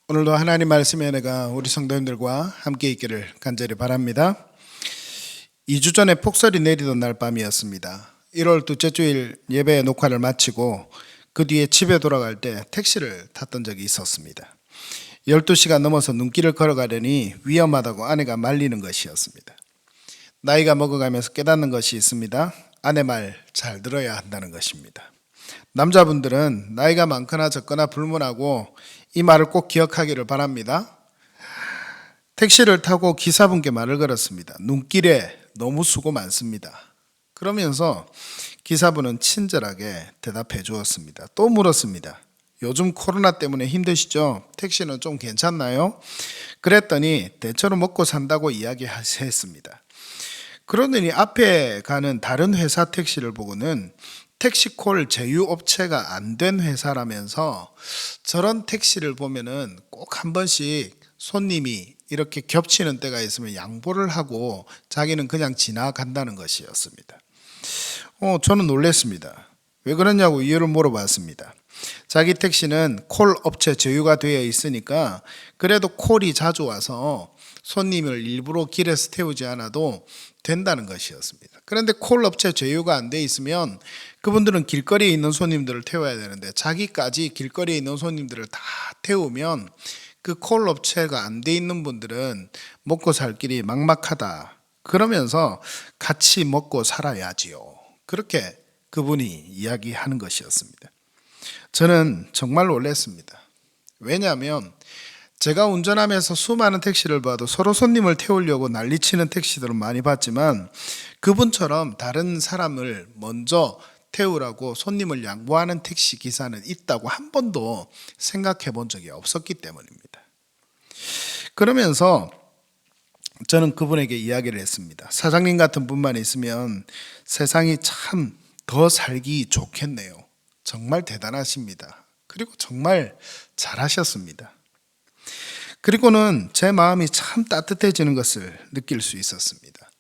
오늘도 하나님 말씀의 은혜가 우리 성도님들과 함께 있기를 간절히 바랍니다. 2주 전에 폭설이 내리던 날 밤이었습니다. 1월 둘째 주일 예배 녹화를 마치고 그 뒤에 집에 돌아갈 때 택시를 탔던 적이 있었습니다. 12시가 넘어서 눈길을 걸어가려니 위험하다고 아내가 말리는 것이었습니다. 나이가 먹어가면서 깨닫는 것이 있습니다. 아내 말 잘 들어야 한다는 것입니다. 남자분들은 나이가 많거나 적거나 불문하고 이 말을 꼭 기억하기를 바랍니다. 택시를 타고 기사분께 말을 걸었습니다. 눈길에 너무 수고 많습니다. 그러면서 기사분은 친절하게 대답해 주었습니다. 또 물었습니다. 요즘 코로나 때문에 힘드시죠? 택시는 좀 괜찮나요? 그랬더니 대체로 먹고 산다고 이야기했습니다. 그러더니 앞에 가는 다른 회사 택시를 보고는 택시콜 제휴업체가 안 된 회사라면서 저런 택시를 보면은 꼭 한 번씩 손님이 이렇게 겹치는 때가 있으면 양보를 하고 자기는 그냥 지나간다는 것이었습니다. 저는 놀랐습니다. 왜 그러냐고 이유를 물어봤습니다. 자기 택시는 콜 업체 제휴가 되어 있으니까 그래도 콜이 자주 와서 손님을 일부러 길에서 태우지 않아도 된다는 것이었습니다. 그런데 콜 업체 제휴가 안 돼 있으면 그분들은 길거리에 있는 손님들을 태워야 되는데 자기까지 길거리에 있는 손님들을 다 태우면 그 콜 업체가 안 돼 있는 분들은 먹고 살 길이 막막하다. 그러면서 같이 먹고 살아야지요. 그렇게 그분이 이야기하는 것이었습니다. 저는 정말 놀랐습니다. 왜냐하면 제가 운전하면서 수많은 택시를 봐도 서로 손님을 태우려고 난리치는 택시들은 많이 봤지만 그분처럼 다른 사람을 먼저 태우라고 손님을 양보하는 택시 기사는 있다고 한 번도 생각해 본 적이 없었기 때문입니다. 그러면서 저는 그분에게 이야기를 했습니다. 사장님 같은 분만 있으면 세상이 참 더 살기 좋겠네요. 정말 대단하십니다. 그리고 정말 잘하셨습니다. 그리고는 제 마음이 참 따뜻해지는 것을 느낄 수 있었습니다.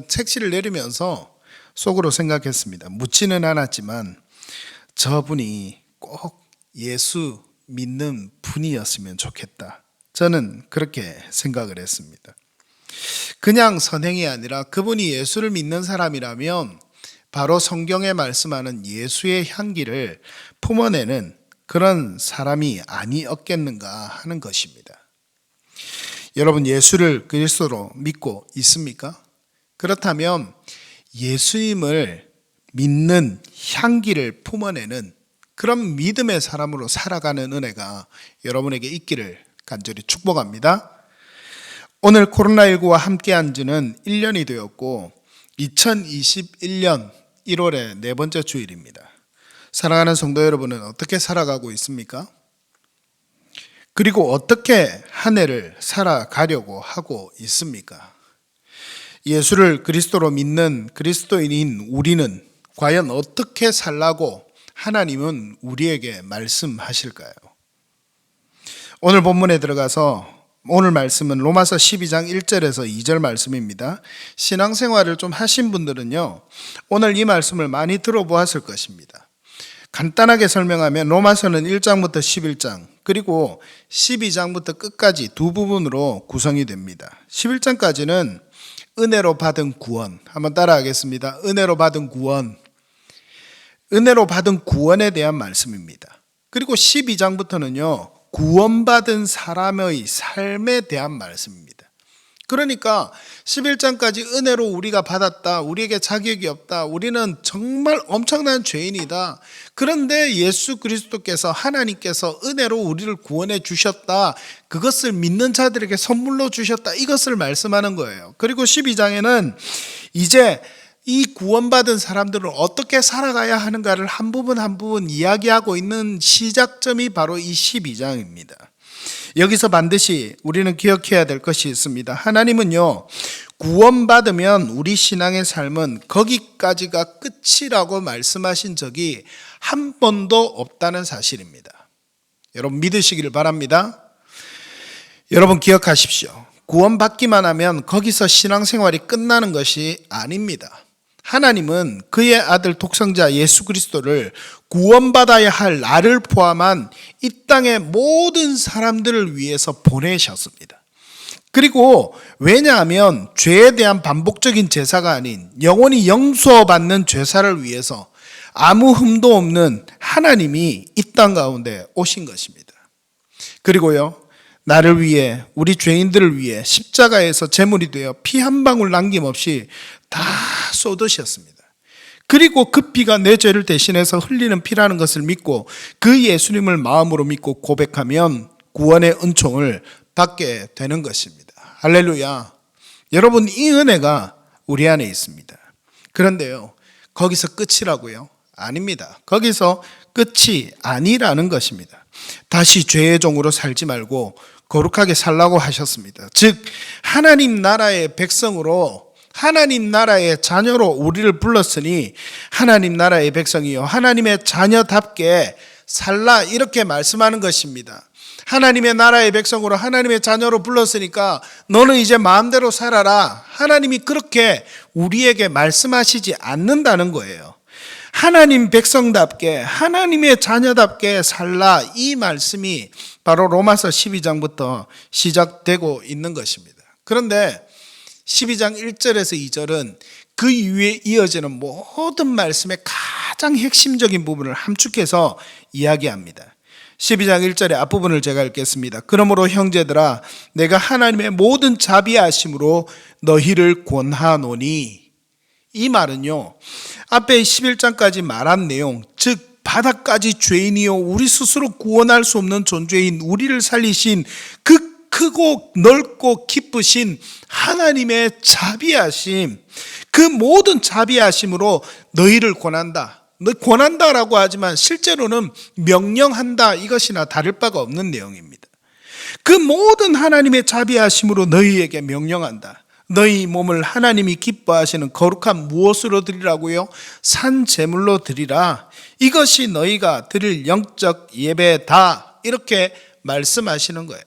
택시를 내리면서 속으로 생각했습니다. 묻지는 않았지만 저분이 꼭 예수 믿는 분이었으면 좋겠다. 저는 그렇게 생각을 했습니다. 그냥 선행이 아니라 그분이 예수를 믿는 사람이라면 바로 성경에 말씀하는 예수의 향기를 품어내는 그런 사람이 아니었겠는가 하는 것입니다. 여러분, 예수를 그리스도로 믿고 있습니까? 그렇다면 예수님을 믿는 향기를 품어내는 그런 믿음의 사람으로 살아가는 은혜가 여러분에게 있기를 간절히 축복합니다. 오늘 코로나19와 함께한 지는 1년이 되었고 2021년 1월의 네 번째 주일입니다. 사랑하는 성도 여러분은 어떻게 살아가고 있습니까? 그리고 어떻게 한 해를 살아가려고 하고 있습니까? 예수를 그리스도로 믿는 그리스도인인 우리는 과연 어떻게 살라고 하나님은 우리에게 말씀하실까요? 오늘 본문에 들어가서 오늘 말씀은 로마서 12장 1절에서 2절 말씀입니다. 신앙생활을 좀 하신 분들은요, 오늘 이 말씀을 많이 들어보았을 것입니다. 간단하게 설명하면 로마서는 1장부터 11장 그리고 12장부터 끝까지 두 부분으로 구성이 됩니다. 11장까지는 은혜로 받은 구원, 한번 따라하겠습니다. 은혜로 받은 구원, 은혜로 받은 구원에 대한 말씀입니다. 그리고 12장부터는요, 구원받은 사람의 삶에 대한 말씀입니다. 그러니까 11장까지 은혜로 우리가 받았다, 우리에게 자격이 없다, 우리는 정말 엄청난 죄인이다. 그런데 예수 그리스도께서 하나님께서 은혜로 우리를 구원해 주셨다, 그것을 믿는 자들에게 선물로 주셨다, 이것을 말씀하는 거예요. 그리고 12장에는 이제 이 구원받은 사람들은 어떻게 살아가야 하는가를 한 부분 한 부분 이야기하고 있는 시작점이 바로 이 12장입니다. 여기서 반드시 우리는 기억해야 될 것이 있습니다. 하나님은요, 구원받으면 우리 신앙의 삶은 거기까지가 끝이라고 말씀하신 적이 한 번도 없다는 사실입니다. 여러분 믿으시기를 바랍니다. 여러분 기억하십시오. 구원받기만 하면 거기서 신앙생활이 끝나는 것이 아닙니다. 하나님은 그의 아들 독생자 예수 그리스도를 구원받아야 할 나를 포함한 이 땅의 모든 사람들을 위해서 보내셨습니다. 그리고 왜냐하면 죄에 대한 반복적인 제사가 아닌 영원히 용서받는 죄사를 위해서 아무 흠도 없는 하나님이 이 땅 가운데 오신 것입니다. 그리고요, 나를 위해, 우리 죄인들을 위해 십자가에서 제물이 되어 피 한 방울 남김없이 다 쏟으셨습니다. 그리고 그 피가 내 죄를 대신해서 흘리는 피라는 것을 믿고 그 예수님을 마음으로 믿고 고백하면 구원의 은총을 받게 되는 것입니다. 할렐루야. 여러분, 이 은혜가 우리 안에 있습니다. 그런데요, 거기서 끝이라고요? 아닙니다. 거기서 끝이 아니라는 것입니다. 다시 죄의 종으로 살지 말고 거룩하게 살라고 하셨습니다. 즉 하나님 나라의 백성으로, 하나님 나라의 자녀로 우리를 불렀으니 하나님 나라의 백성이요 하나님의 자녀답게 살라, 이렇게 말씀하는 것입니다. 하나님의 나라의 백성으로 하나님의 자녀로 불렀으니까 너는 이제 마음대로 살아라, 하나님이 그렇게 우리에게 말씀하시지 않는다는 거예요. 하나님 백성답게, 하나님의 자녀답게 살라, 이 말씀이 바로 로마서 12장부터 시작되고 있는 것입니다. 그런데 12장 1절에서 2절은 그 이후에 이어지는 모든 말씀의 가장 핵심적인 부분을 함축해서 이야기합니다. 12장 1절의 앞부분을 제가 읽겠습니다. 그러므로 형제들아, 내가 하나님의 모든 자비하심으로 너희를 권하노니. 이 말은요, 앞에 11장까지 말한 내용, 즉 바다까지 죄인이요 우리 스스로 구원할 수 없는 존재인 우리를 살리신 그 크고 넓고 깊으신 하나님의 자비하심, 그 모든 자비하심으로 너희를 권한다. 너 권한다라고 하지만 실제로는 명령한다, 이것이나 다를 바가 없는 내용입니다. 그 모든 하나님의 자비하심으로 너희에게 명령한다. 너희 몸을 하나님이 기뻐하시는 거룩한 무엇으로 드리라고요? 산 제물로 드리라. 이것이 너희가 드릴 영적 예배다, 이렇게 말씀하시는 거예요.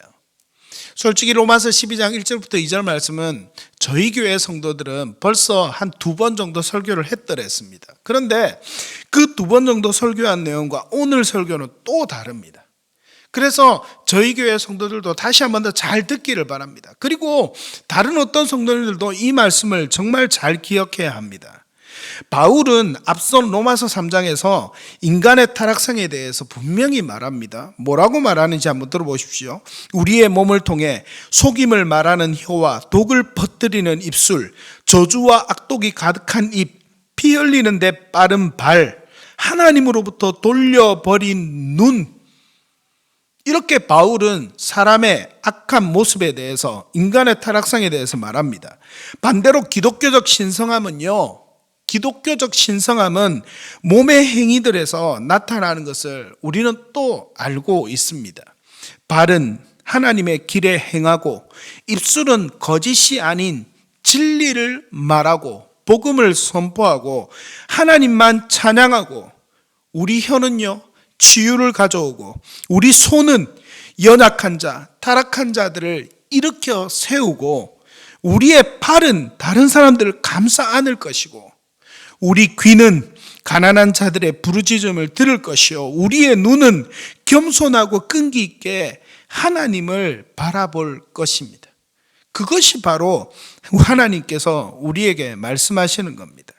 솔직히 로마서 12장 1절부터 2절 말씀은 저희 교회 성도들은 벌써 한 2번 정도 설교를 했더랬습니다. 그런데 그 2번 정도 설교한 내용과 오늘 설교는 또 다릅니다. 그래서 저희 교회 성도들도 다시 한 번 더 잘 듣기를 바랍니다. 그리고 다른 어떤 성도들도 이 말씀을 정말 잘 기억해야 합니다. 바울은 앞선 로마서 3장에서 인간의 타락성에 대해서 분명히 말합니다. 뭐라고 말하는지 한번 들어보십시오. 우리의 몸을 통해 속임을 말하는 혀와 독을 퍼뜨리는 입술, 저주와 악독이 가득한 입, 피 흘리는 데 빠른 발, 하나님으로부터 돌려버린 눈, 이렇게 바울은 사람의 악한 모습에 대해서, 인간의 타락성에 대해서 말합니다. 반대로 기독교적 신성함은요, 기독교적 신성함은 몸의 행위들에서 나타나는 것을 우리는 또 알고 있습니다. 발은 하나님의 길에 행하고, 입술은 거짓이 아닌 진리를 말하고 복음을 선포하고 하나님만 찬양하고, 우리 혀는요 치유를 가져오고, 우리 손은 연약한 자, 타락한 자들을 일으켜 세우고, 우리의 팔은 다른 사람들을 감싸 안을 것이고, 우리 귀는 가난한 자들의 부르짖음을 들을 것이요, 우리의 눈은 겸손하고 끈기 있게 하나님을 바라볼 것입니다. 그것이 바로 하나님께서 우리에게 말씀하시는 겁니다.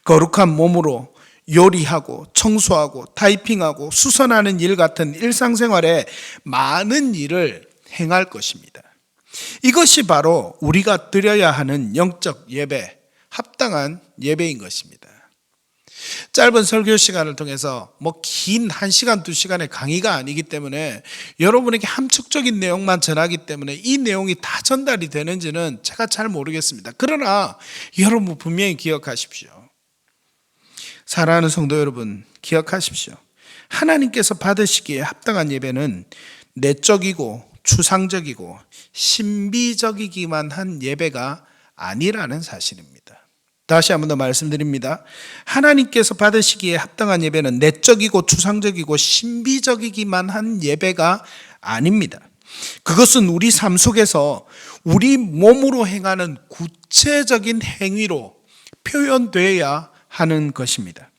거룩한 몸으로 요리하고 청소하고 타이핑하고 수선하는 일 같은 일상생활에 많은 일을 행할 것입니다. 이것이 바로 우리가 드려야 하는 영적 예배, 합당한 예배인 것입니다. 짧은 설교 시간을 통해서 긴 1시간, 2시간의 강의가 아니기 때문에 여러분에게 함축적인 내용만 전하기 때문에 이 내용이 다 전달이 되는지는 제가 잘 모르겠습니다. 그러나 여러분 분명히 기억하십시오. 사랑하는 성도 여러분, 기억하십시오. 하나님께서 받으시기에 합당한 예배는 내적이고 추상적이고 신비적이기만 한 예배가 아니라는 사실입니다. 다시 한 번 더 말씀드립니다. 하나님께서 받으시기에 합당한 예배는 내적이고 추상적이고 신비적이기만 한 예배가 아닙니다. 그것은 우리 삶 속에서 우리 몸으로 행하는 구체적인 행위로 표현되어야 하는 것입니다.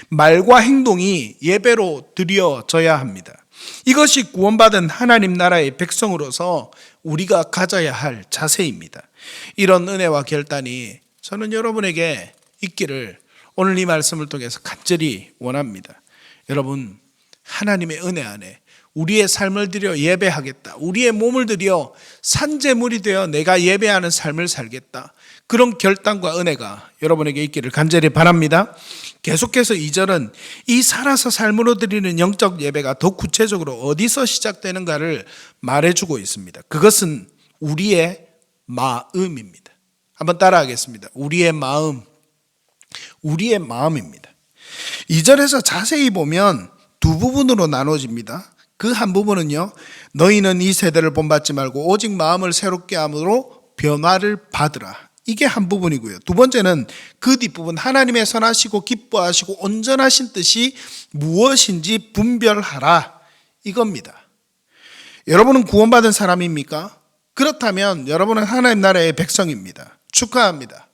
말과 행동이 예배로 드려져야 합니다. 이것이 구원받은 하나님 나라의 백성으로서 우리가 가져야 할 자세입니다. 이런 은혜와 결단이 저는 여러분에게 있기를 오늘 이 말씀을 통해서 간절히 원합니다. 여러분, 하나님의 은혜 안에 우리의 삶을 들여 예배하겠다, 우리의 몸을 들여 산제물이 되어 내가 예배하는 삶을 살겠다, 그런 결단과 은혜가 여러분에게 있기를 간절히 바랍니다. 계속해서 2절은 이 살아서 삶으로 드리는 영적 예배가 더 구체적으로 어디서 시작되는가를 말해주고 있습니다. 그것은 우리의 마음입니다. 한번 따라하겠습니다. 우리의 마음, 우리의 마음입니다. 2절에서 자세히 보면 두 부분으로 나눠집니다. 그 한 부분은요, 너희는 이 세대를 본받지 말고 오직 마음을 새롭게 함으로 변화를 받으라. 이게 한 부분이고요. 두 번째는 그 뒷부분, 하나님의 선하시고 기뻐하시고 온전하신 뜻이 무엇인지 분별하라, 이겁니다. 여러분은 구원받은 사람입니까? 그렇다면 여러분은 하나님 나라의 백성입니다. 축하합니다.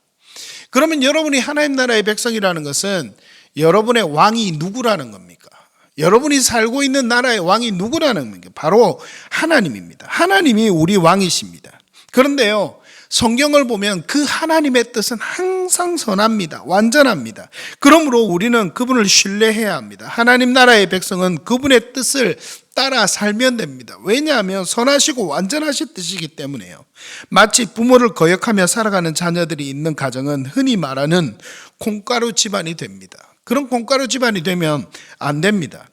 그러면 여러분이 하나님 나라의 백성이라는 것은 여러분의 왕이 누구라는 겁니까? 여러분이 살고 있는 나라의 왕이 누구라는 겁니까? 바로 하나님입니다. 하나님이 우리 왕이십니다. 그런데요, 성경을 보면 그 하나님의 뜻은 항상 선합니다. 완전합니다. 그러므로 우리는 그분을 신뢰해야 합니다. 하나님 나라의 백성은 그분의 뜻을 따라 살면 됩니다. 왜냐하면 선하시고 완전하신 뜻이기 때문에요. 마치 부모를 거역하며 살아가는 자녀들이 있는 가정은 흔히 말하는 콩가루 집안이 됩니다. 그런 콩가루 집안이 되면 안 됩니다.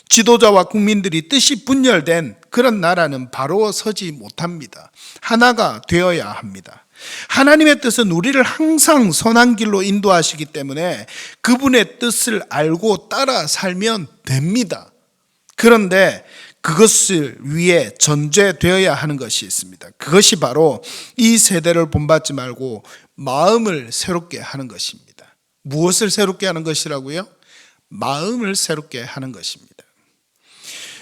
지도자와 국민들이 뜻이 분열된 그런 나라는 바로 서지 못합니다. 하나가 되어야 합니다. 하나님의 뜻은 우리를 항상 선한 길로 인도하시기 때문에 그분의 뜻을 알고 따라 살면 됩니다. 그런데 그것을 위해 전제되어야 하는 것이 있습니다. 그것이 바로 이 세대를 본받지 말고 마음을 새롭게 하는 것입니다. 무엇을 새롭게 하는 것이라고요? 마음을 새롭게 하는 것입니다.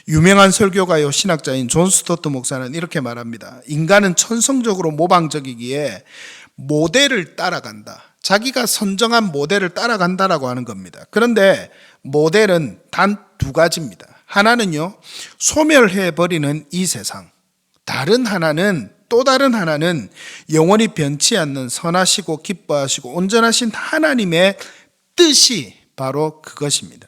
유명한 설교가요 신학자인 존 스토트 목사는 이렇게 말합니다. 인간은 천성적으로 모방적이기에 모델을 따라간다. 자기가 선정한 모델을 따라간다라고 하는 겁니다. 그런데 모델은 단 두 가지입니다. 하나는요, 소멸해버리는 이 세상. 또 다른 하나는 영원히 변치 않는 선하시고 기뻐하시고 온전하신 하나님의 뜻이 바로 그것입니다.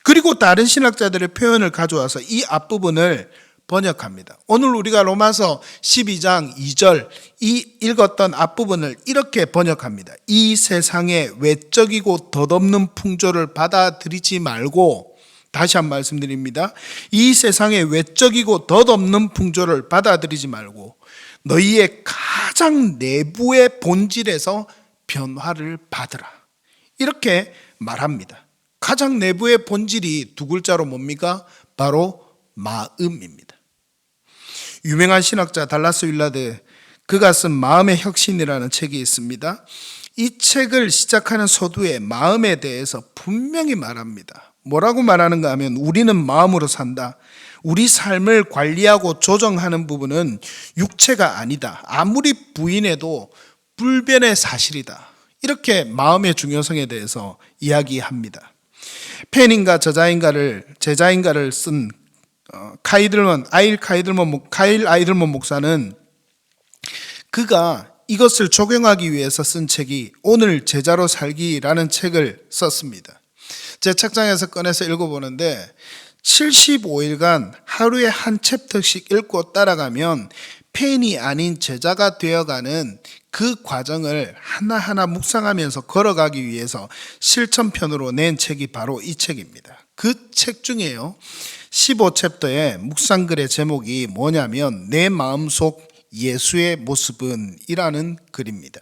그리고 다른 신학자들의 표현을 가져와서 이 앞부분을 번역합니다. 오늘 우리가 로마서 12장 2절 이 읽었던 앞부분을 이렇게 번역합니다. 이 세상의 외적이고 덧없는 풍조를 받아들이지 말고, 다시 한 말씀드립니다. 이 세상의 외적이고 덧없는 풍조를 받아들이지 말고 너희의 가장 내부의 본질에서 변화를 받으라. 이렇게 말합니다. 가장 내부의 본질이 두 글자로 뭡니까? 바로 마음입니다. 유명한 신학자 달라스 윌라드, 그가 쓴 마음의 혁신이라는 책이 있습니다. 이 책을 시작하는 서두에 마음에 대해서 분명히 말합니다. 뭐라고 말하는가 하면 우리는 마음으로 산다. 우리 삶을 관리하고 조정하는 부분은 육체가 아니다. 아무리 부인해도 불변의 사실이다. 이렇게 마음의 중요성에 대해서 이야기합니다. 펜인가 제자인가를 쓴 카일 아이들먼 목사는 그가 이것을 적용하기 위해서 쓴 책이 오늘 제자로 살기라는 책을 썼습니다. 제 책장에서 꺼내서 읽어보는데 75일간 하루에 한 챕터씩 읽고 따라가면 펜이 아닌 제자가 되어가는 그 과정을 하나하나 묵상하면서 걸어가기 위해서 실천편으로 낸 책이 바로 이 책입니다. 그 책 중에요 15챕터의 묵상글의 제목이 뭐냐면 내 마음속 예수의 모습은 이라는 글입니다.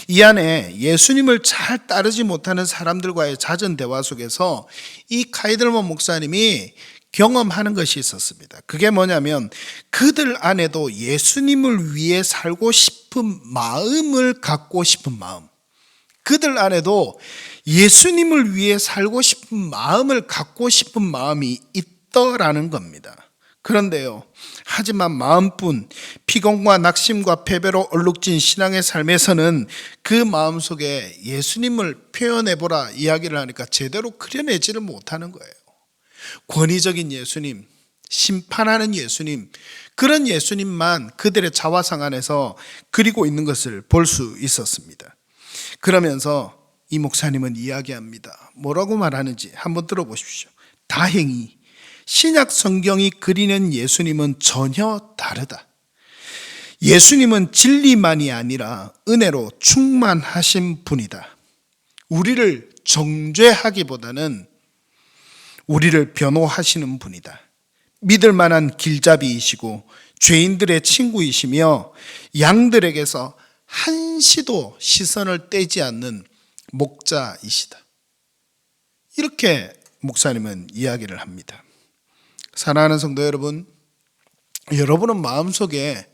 이 안에 예수님을 잘 따르지 못하는 사람들과의 잦은 대화 속에서 이 카이들먼 목사님이 경험하는 것이 있었습니다. 그게 뭐냐면 그들 안에도 예수님을 위해 살고 싶은 마음을 갖고 싶은 마음, 그들 안에도 예수님을 위해 살고 싶은 마음을 갖고 싶은 마음이 있더라는 겁니다. 그런데요, 하지만 마음뿐 피곤과 낙심과 패배로 얼룩진 신앙의 삶에서는 그 마음속에 예수님을 표현해보라 이야기를 하니까 제대로 그려내지를 못하는 거예요. 권위적인 예수님, 심판하는 예수님, 그런 예수님만 그들의 자화상 안에서 그리고 있는 것을 볼 수 있었습니다. 그러면서 이 목사님은 이야기합니다. 뭐라고 말하는지 한번 들어보십시오. 다행히 신약 성경이 그리는 예수님은 전혀 다르다. 예수님은 진리만이 아니라 은혜로 충만하신 분이다. 우리를 정죄하기보다는 우리를 변호하시는 분이다. 믿을 만한 길잡이이시고 죄인들의 친구이시며 양들에게서 한시도 시선을 떼지 않는 목자이시다. 이렇게 목사님은 이야기를 합니다. 사랑하는 성도 여러분, 여러분은 마음속에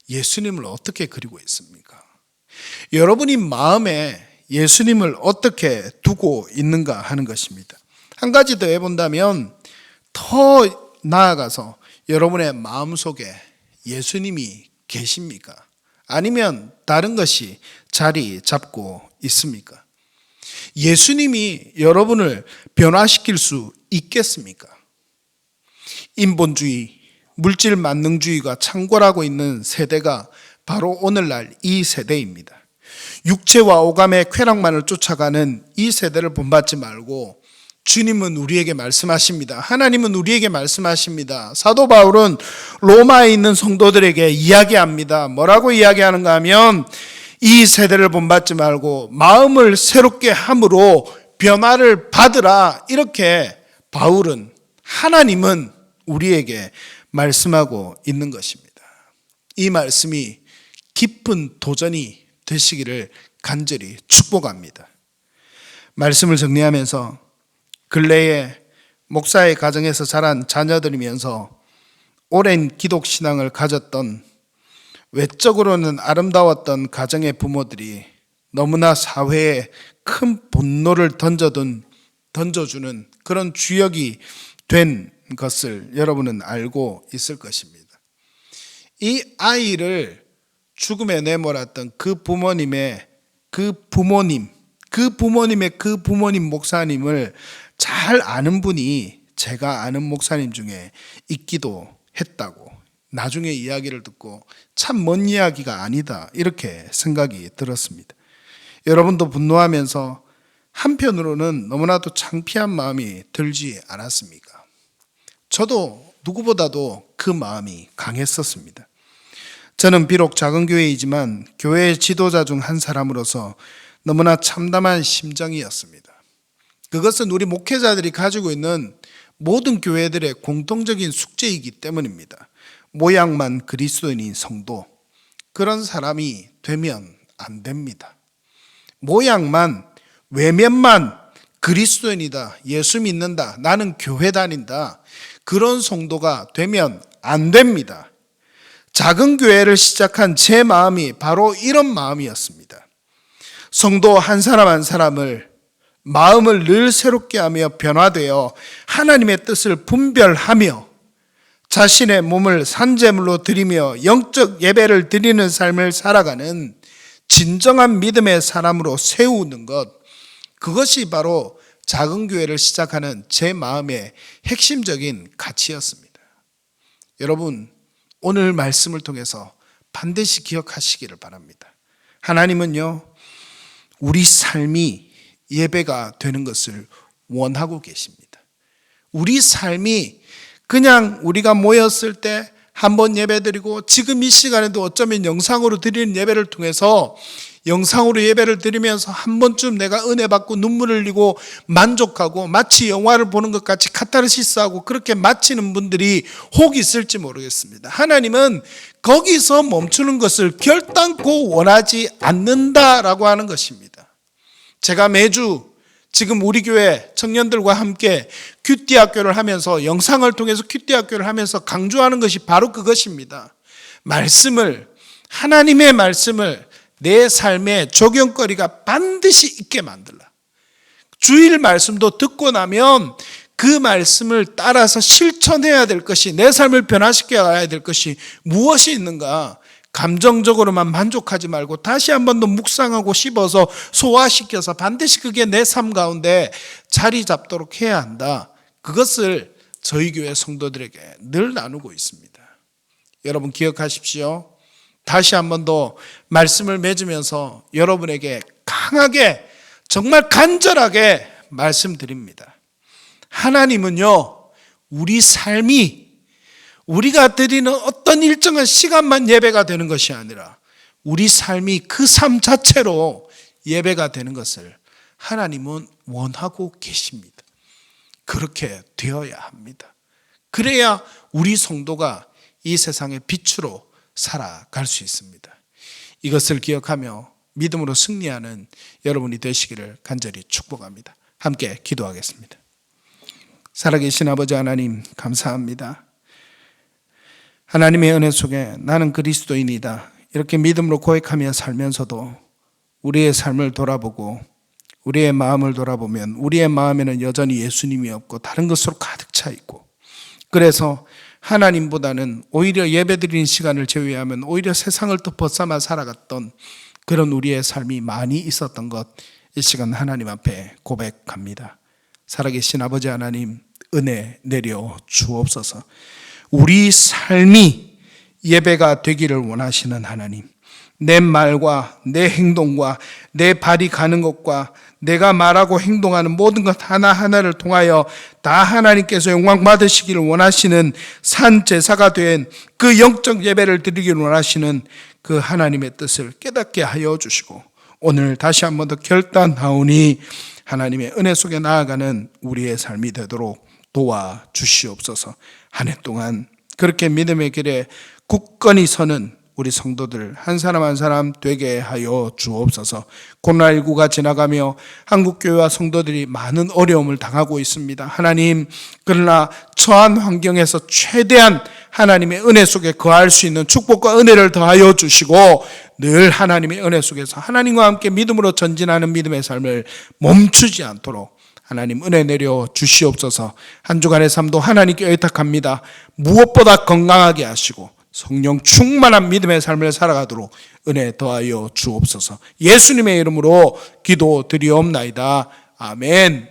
예수님을 어떻게 그리고 있습니까? 여러분이 마음에 예수님을 어떻게 두고 있는가 하는 것입니다. 한 가지 더 해본다면, 더 나아가서 여러분의 마음속에 예수님이 계십니까? 아니면 다른 것이 자리 잡고 있습니까? 예수님이 여러분을 변화시킬 수 있겠습니까? 인본주의, 물질 만능주의가 창궐하고 있는 세대가 바로 오늘날 이 세대입니다. 육체와 오감의 쾌락만을 쫓아가는 이 세대를 본받지 말고 주님은 우리에게 말씀하십니다. 하나님은 우리에게 말씀하십니다. 사도 바울은 로마에 있는 성도들에게 이야기합니다. 뭐라고 이야기하는가 하면, 이 세대를 본받지 말고 마음을 새롭게 함으로 변화를 받으라. 이렇게 바울은, 하나님은 우리에게 말씀하고 있는 것입니다. 이 말씀이 깊은 도전이 되시기를 간절히 축복합니다. 말씀을 정리하면서, 근래에 목사의 가정에서 자란 자녀들이면서 오랜 기독신앙을 가졌던, 외적으로는 아름다웠던 가정의 부모들이 너무나 사회에 큰 분노를 던져주는 그런 주역이 된 것을 여러분은 알고 있을 것입니다. 이 아이를 죽음에 내몰았던 그 부모님의 목사님을 잘 아는 분이 제가 아는 목사님 중에 있기도 했다고, 나중에 이야기를 듣고 참 먼 이야기가 아니다, 이렇게 생각이 들었습니다. 여러분도 분노하면서 한편으로는 너무나도 창피한 마음이 들지 않았습니까? 저도 누구보다도 그 마음이 강했었습니다. 저는 비록 작은 교회이지만 교회의 지도자 중 한 사람으로서 너무나 참담한 심정이었습니다. 그것은 우리 목회자들이 가지고 있는 모든 교회들의 공통적인 숙제이기 때문입니다. 모양만 그리스도인인 성도, 그런 사람이 되면 안 됩니다. 모양만, 외면만 그리스도인이다, 예수 믿는다, 나는 교회 다닌다, 그런 성도가 되면 안 됩니다. 작은 교회를 시작한 제 마음이 바로 이런 마음이었습니다. 성도 한 사람 한 사람을 마음을 늘 새롭게 하며 변화되어 하나님의 뜻을 분별하며 자신의 몸을 산제물로 드리며 영적 예배를 드리는 삶을 살아가는 진정한 믿음의 사람으로 세우는 것, 그것이 바로 작은 교회를 시작하는 제 마음의 핵심적인 가치였습니다. 여러분, 오늘 말씀을 통해서 반드시 기억하시기를 바랍니다. 하나님은요, 우리 삶이 예배가 되는 것을 원하고 계십니다. 우리 삶이 그냥 우리가 모였을 때 한번 예배드리고, 지금 이 시간에도 어쩌면 영상으로 드리는 예배를 통해서, 영상으로 예배를 드리면서 한 번쯤 내가 은혜 받고 눈물을 흘리고 만족하고 마치 영화를 보는 것 같이 카타르시스하고 그렇게 마치는 분들이 혹 있을지 모르겠습니다. 하나님은 거기서 멈추는 것을 결단코 원하지 않는다라고 하는 것입니다. 제가 매주 지금 우리 교회 청년들과 함께 큐티 학교를 하면서, 영상을 통해서 큐티 학교를 하면서 강조하는 것이 바로 그것입니다. 하나님의 말씀을 내 삶에 적용거리가 반드시 있게 만들라. 주일 말씀도 듣고 나면 그 말씀을 따라서 실천해야 될 것이, 내 삶을 변화시켜야 될 것이 무엇이 있는가? 감정적으로만 만족하지 말고 다시 한 번 더 묵상하고 씹어서 소화시켜서 반드시 그게 내 삶 가운데 자리 잡도록 해야 한다. 그것을 저희 교회 성도들에게 늘 나누고 있습니다. 여러분 기억하십시오. 다시 한 번 더 말씀을 맺으면서 여러분에게 강하게, 정말 간절하게 말씀드립니다. 하나님은요, 우리 삶이 우리가 드리는 어떤 일정한 시간만 예배가 되는 것이 아니라 우리 삶이 그 삶 자체로 예배가 되는 것을 하나님은 원하고 계십니다. 그렇게 되어야 합니다. 그래야 우리 성도가 이 세상의 빛으로 살아갈 수 있습니다. 이것을 기억하며 믿음으로 승리하는 여러분이 되시기를 간절히 축복합니다. 함께 기도하겠습니다. 살아계신 아버지 하나님, 감사합니다. 하나님의 은혜 속에 나는 그리스도인이다, 이렇게 믿음으로 고백하며 살면서도 우리의 삶을 돌아보고 우리의 마음을 돌아보면 우리의 마음에는 여전히 예수님이 없고 다른 것으로 가득 차 있고, 그래서 하나님보다는 오히려 예배드리는 시간을 제외하면 오히려 세상을 또 벗삼아 살아갔던 그런 우리의 삶이 많이 있었던 것, 이 시간 하나님 앞에 고백합니다. 살아계신 아버지 하나님, 은혜 내려 주옵소서. 우리 삶이 예배가 되기를 원하시는 하나님, 내 말과 내 행동과 내 발이 가는 것과 내가 말하고 행동하는 모든 것 하나하나를 통하여 다 하나님께서 영광 받으시기를 원하시는 산 제사가 된 그 영적 예배를 드리기를 원하시는 그 하나님의 뜻을 깨닫게 하여 주시고, 오늘 다시 한 번 더 결단하오니 하나님의 은혜 속에 나아가는 우리의 삶이 되도록 도와주시옵소서. 한 해 동안 그렇게 믿음의 길에 굳건히 서는 우리 성도들 한 사람 한 사람 되게 하여 주옵소서. 코로나19가 지나가며 한국교회와 성도들이 많은 어려움을 당하고 있습니다. 하나님, 그러나 처한 환경에서 최대한 하나님의 은혜 속에 거할 수 있는 축복과 은혜를 더하여 주시고, 늘 하나님의 은혜 속에서 하나님과 함께 믿음으로 전진하는 믿음의 삶을 멈추지 않도록 하나님 은혜 내려 주시옵소서. 한 주간의 삶도 하나님께 의탁합니다. 무엇보다 건강하게 하시고 성령 충만한 믿음의 삶을 살아가도록 은혜 더하여 주옵소서. 예수님의 이름으로 기도드리옵나이다. 아멘.